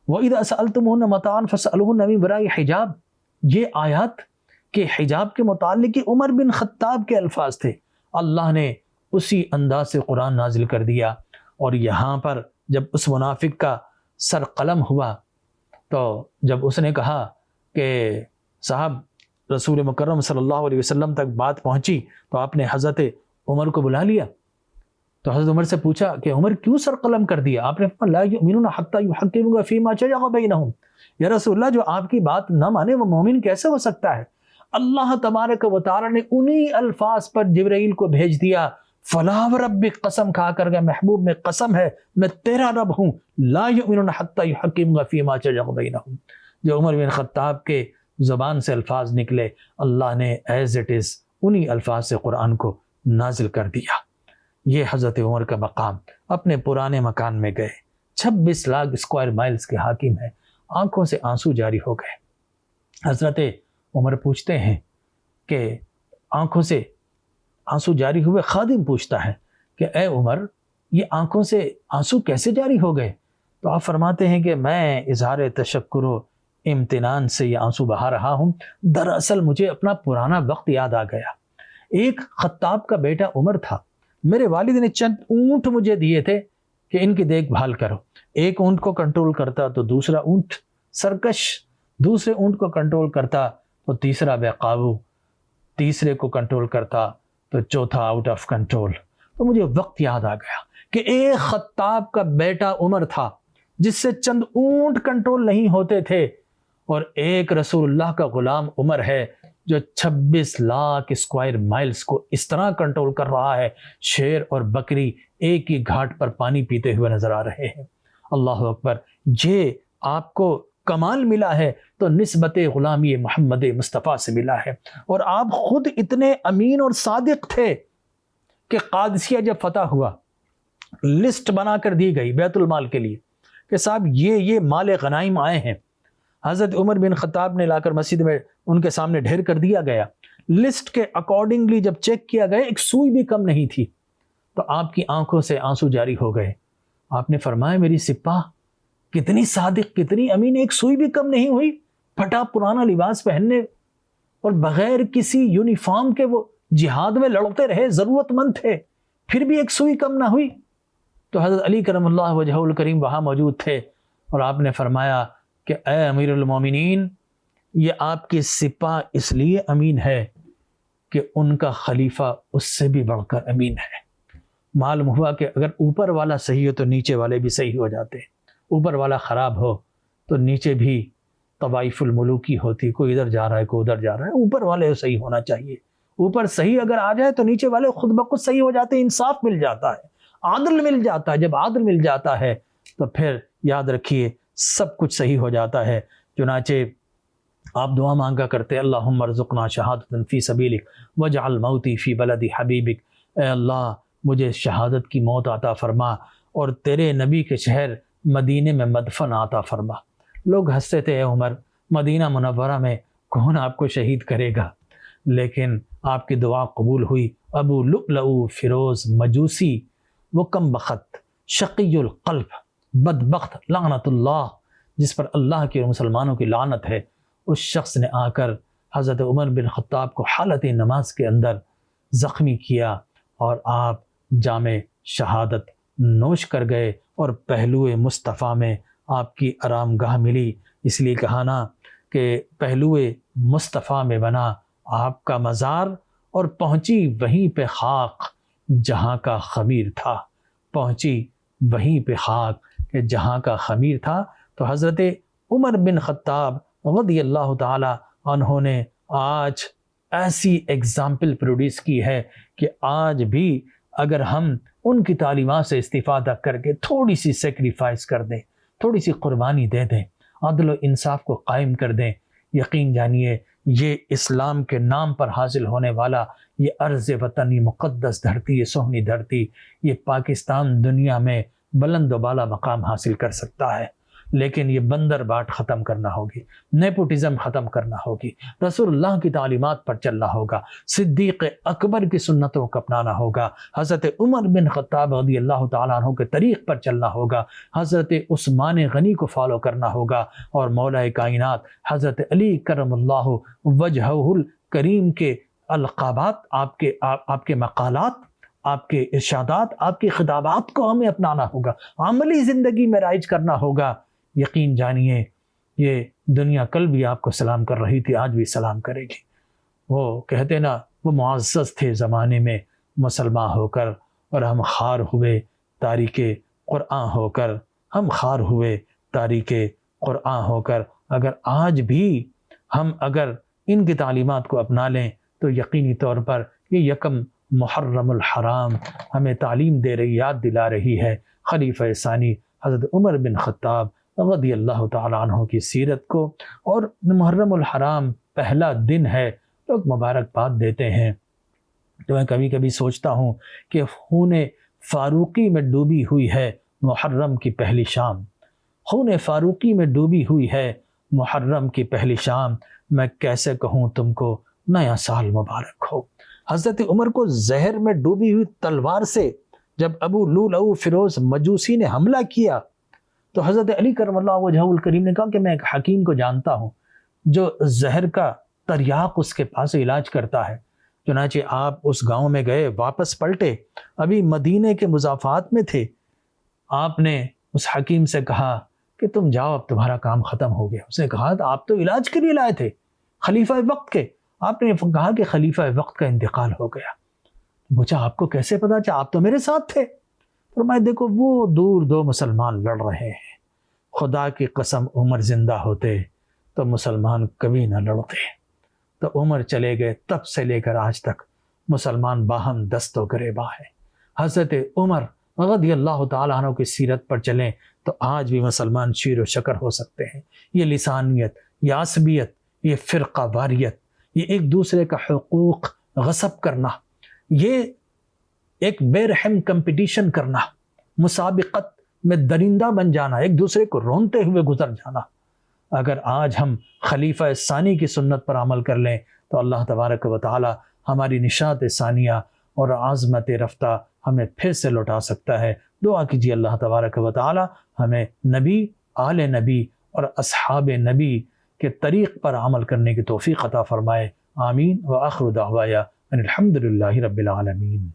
وَإِذَا سَأَلْتُمُوهُنَّ مَتَاعًا فَاسْأَلُوهُنَّ مِن وَرَاءِ حجاب، یہ آیات کے حجاب کے متعلق عمر بن خطاب کے الفاظ تھے. اللہ نے اسی انداز سے قرآن نازل کر دیا. اور یہاں پر جب اس منافق کا سر قلم ہوا تو جب اس نے کہا کہ صاحب رسول مکرم صلی اللہ علیہ وسلم تک بات پہنچی تو آپ نے حضرت عمر کو بلا لیا. تو حضرت عمر سے پوچھا کہ عمر کیوں سر قلم کر دیا؟ آپ نے فرمایا لا یؤمنون حتی یحکموک فیما شجر بینہم، یا رسول اللہ جو آپ کی بات نہ مانے وہ مومن کیسے ہو سکتا ہے؟ اللہ تبارک و تعالی نے انہی الفاظ پر جبرائیل کو بھیج دیا. فلا وربک، قسم کھا کر گئے محبوب میں قسم ہے میں تیرا رب ہوں، لا یؤمنون حتی یحکموک فیما شجر بینہم. جو عمر بن خطاب کے زبان سے الفاظ نکلے اللہ نے ایز اٹ از انہی الفاظ سے قرآن کو نازل کر دیا. یہ حضرت عمر کا مقام. اپنے پرانے مکان میں گئے، 26 لاکھ اسکوائر مائلز کے حاکم ہیں، آنکھوں سے آنسو جاری ہو گئے. حضرت عمر پوچھتے ہیں کہ آنکھوں سے آنسو جاری ہوئے. خادم پوچھتا ہے کہ اے عمر یہ آنکھوں سے آنسو کیسے جاری ہو گئے؟ تو آپ فرماتے ہیں کہ میں اظہار تشکر و امتنان سے یہ آنسو بہا رہا ہوں. دراصل مجھے اپنا پرانا وقت یاد آ گیا. ایک خطاب کا بیٹا عمر تھا، میرے والد نے چند اونٹ مجھے دیے تھے کہ ان کی دیکھ بھال کرو. ایک اونٹ کو کنٹرول کرتا تو دوسرا اونٹ سرکش، دوسرے اونٹ کو کنٹرول کرتا تو تیسرا بے قابو، تیسرے کو کنٹرول کرتا تو چوتھا آؤٹ آف کنٹرول. تو مجھے وقت یاد آ گیا کہ ایک خطاب کا بیٹا عمر تھا جس سے چند اونٹ کنٹرول نہیں ہوتے تھے، اور ایک رسول اللہ کا غلام عمر ہے جو 26 لاکھ اسکوائر مائلز کو اس طرح کنٹرول کر رہا ہے. شیر اور بکری ایک ہی گھاٹ پر پانی پیتے ہوئے نظر آ رہے ہیں. اللہ اکبر. یہ آپ کو کمال ملا ہے تو نسبت غلامی محمد مصطفیٰ سے ملا ہے۔ اور آپ خود اتنے امین اور صادق تھے کہ قادسیہ جب فتح ہوا، لسٹ بنا کر دی گئی بیت المال کے لیے کہ صاحب یہ مال غنائم آئے ہیں، حضرت عمر بن خطاب نے لا کر مسجد میں ان کے سامنے ڈھیر کر دیا گیا۔ لسٹ کے اکارڈنگلی جب چیک کیا گیا ایک سوئی بھی کم نہیں تھی، تو آپ کی آنکھوں سے آنسو جاری ہو گئے۔ آپ نے فرمایا میری سپاہ کتنی صادق کتنی امین، ایک سوئی بھی کم نہیں ہوئی، پھٹا پرانا لباس پہننے اور بغیر کسی یونیفارم کے وہ جہاد میں لڑتے رہے، ضرورت مند تھے، پھر بھی ایک سوئی کم نہ ہوئی۔ تو حضرت علی کرم اللہ وجہہ الکریم وہاں موجود تھے اور آپ نے فرمایا کہ اے امیر المومنین، یہ آپ کی سپاہ اس لیے امین ہے کہ ان کا خلیفہ اس سے بھی بڑھ کر امین ہے۔ معلوم ہوا کہ اگر اوپر والا صحیح ہو تو نیچے والے بھی صحیح ہو جاتے ہیں، اوپر والا خراب ہو تو نیچے بھی طوائف الملوکی ہوتی، کوئی ادھر جا رہا ہے کوئی ادھر جا رہا ہے، اوپر والے صحیح ہونا چاہیے۔ اوپر صحیح اگر آ جائے تو نیچے والے خود بخود صحیح ہو جاتے ہیں، انصاف مل جاتا ہے، عادل مل جاتا ہے۔ جب عادل مل جاتا ہے تو پھر یاد رکھیے سب کچھ صحیح ہو جاتا ہے۔ چنانچہ آپ دعا مانگا کرتے اللہم ارزقنا شہادتا فی سبیلک واجعل موتی فی بلد حبیبک، اے اللہ مجھے شہادت کی موت عطا فرما اور تیرے نبی کے شہر مدینے میں مدفن عطا فرما۔ لوگ ہنستے تھے، اے عمر مدینہ منورہ میں کون آپ کو شہید کرے گا؟ لیکن آپ کی دعا قبول ہوئی۔ ابو لؤلؤ فیروز مجوسی، وہ کم بخت شقی القلب بدبخت لعنت اللہ، جس پر اللہ کی اور مسلمانوں کی لعنت ہے، اس شخص نے آ کر حضرت عمر بن خطاب کو حالت نماز کے اندر زخمی کیا اور آپ جام شہادت نوش کر گئے اور پہلو مصطفیٰ میں آپ کی آرام گاہ ملی۔ اس لیے کہا نا کہ پہلو مصطفیٰ میں بنا آپ کا مزار اور پہنچی وہیں پہ خاک جہاں کا خمیر تھا، پہنچی وہیں پہ خاک کہ جہاں کا خمیر تھا۔ تو حضرت عمر بن خطاب رضی اللہ تعالی عنہ نے آج ایسی ایگزامپل پروڈیوس کی ہے کہ آج بھی اگر ہم ان کی تعلیمات سے استفادہ کر کے تھوڑی سی سیکریفائس کر دیں، تھوڑی سی قربانی دے دیں، عدل و انصاف کو قائم کر دیں، یقین جانیے یہ اسلام کے نام پر حاصل ہونے والا یہ ارض وطن، یہ مقدس دھرتی، یہ سہنی دھرتی، یہ پاکستان دنیا میں بلند و بالا مقام حاصل کر سکتا ہے۔ لیکن یہ بندر باٹ ختم کرنا ہوگی، نیپوٹزم ختم کرنا ہوگی، رسول اللہ کی تعلیمات پر چلنا ہوگا، صدیق اکبر کی سنتوں کو اپنانا ہوگا، حضرت عمر بن خطاب رضی اللہ تعالیٰ عنہ کے طریق پر چلنا ہوگا، حضرت عثمان غنی کو فالو کرنا ہوگا، اور مولا کائنات حضرت علی کرم اللہ وجہہ الکریم کے القابات، آپ کے مقالات، آپ کے ارشادات، آپ کی خطابات کو ہمیں اپنانا ہوگا، عملی زندگی میں رائج کرنا ہوگا۔ یقین جانیے یہ دنیا کل بھی آپ کو سلام کر رہی تھی، آج بھی سلام کرے گی۔ وہ کہتے نا وہ معزز تھے زمانے میں مسلمان ہو کر، اور ہم خار ہوئے تاریک قرآن ہو کر، ہم خار ہوئے تاریک قرآن ہو کر۔ اگر آج بھی ہم اگر ان کی تعلیمات کو اپنا لیں تو یقینی طور پر یہ یکم محرم الحرام ہمیں تعلیم دے رہی، یاد دلا رہی ہے خلیفہ ثانی حضرت عمر بن خطاب رضی اللہ تعالیٰ عنہ کی سیرت کو۔ اور محرم الحرام پہلا دن ہے، لوگ مبارکباد دیتے ہیں، تو میں کبھی کبھی سوچتا ہوں کہ خون فاروقی میں ڈوبی ہوئی ہے محرم کی پہلی شام، خون فاروقی میں ڈوبی ہوئی ہے محرم کی پہلی شام، میں کیسے کہوں تم کو نیا سال مبارک ہو۔ حضرت عمر کو زہر میں ڈوبی ہوئی تلوار سے جب ابو لؤلؤ فیروز مجوسی نے حملہ کیا تو حضرت علی کرم اللہ وجہہ الکریم نے کہا کہ میں ایک حکیم کو جانتا ہوں جو زہر کا تریاق اس کے پاس علاج کرتا ہے۔ چنانچہ آپ اس گاؤں میں گئے، واپس پلٹے، ابھی مدینے کے مضافات میں تھے، آپ نے اس حکیم سے کہا کہ تم جاؤ، اب تمہارا کام ختم ہو گیا۔ اس نے کہا آپ تو علاج کے لیے لائے تھے خلیفہ وقت کے، آپ نے کہا کہ خلیفہ وقت کا انتقال ہو گیا۔ پوچھا آپ کو کیسے پتا چلا؟ آپ تو میرے ساتھ تھے۔ فرمایا دیکھو وہ دور دو مسلمان لڑ رہے ہیں، خدا کی قسم عمر زندہ ہوتے تو مسلمان کبھی نہ لڑتے۔ تو عمر چلے گئے، تب سے لے کر آج تک مسلمان باہم دست و گریباں ہیں۔ حضرت عمر رضی اللہ تعالیٰ عنہ کی سیرت پر چلیں تو آج بھی مسلمان شیر و شکر ہو سکتے ہیں۔ یہ لسانیت، یہ عصبیت، یہ فرقہ واریت، یہ ایک دوسرے کا حقوق غصب کرنا، یہ ایک بے رحم کمپٹیشن کرنا، مسابقت میں درندہ بن جانا، ایک دوسرے کو رونتے ہوئے گزر جانا، اگر آج ہم خلیفہ ثانی کی سنت پر عمل کر لیں تو اللہ تبارک و تعالی ہماری نشاط ثانیہ اور عظمت رفتہ ہمیں پھر سے لوٹا سکتا ہے۔ دعا کیجیے اللہ تبارک و تعالی ہمیں نبی، آل نبی اور اصحاب نبی کے طریق پر عمل کرنے کی توفیق عطا فرمائے۔ آمین۔ وآخر دعوایا ان الحمد للہ رب العالمین۔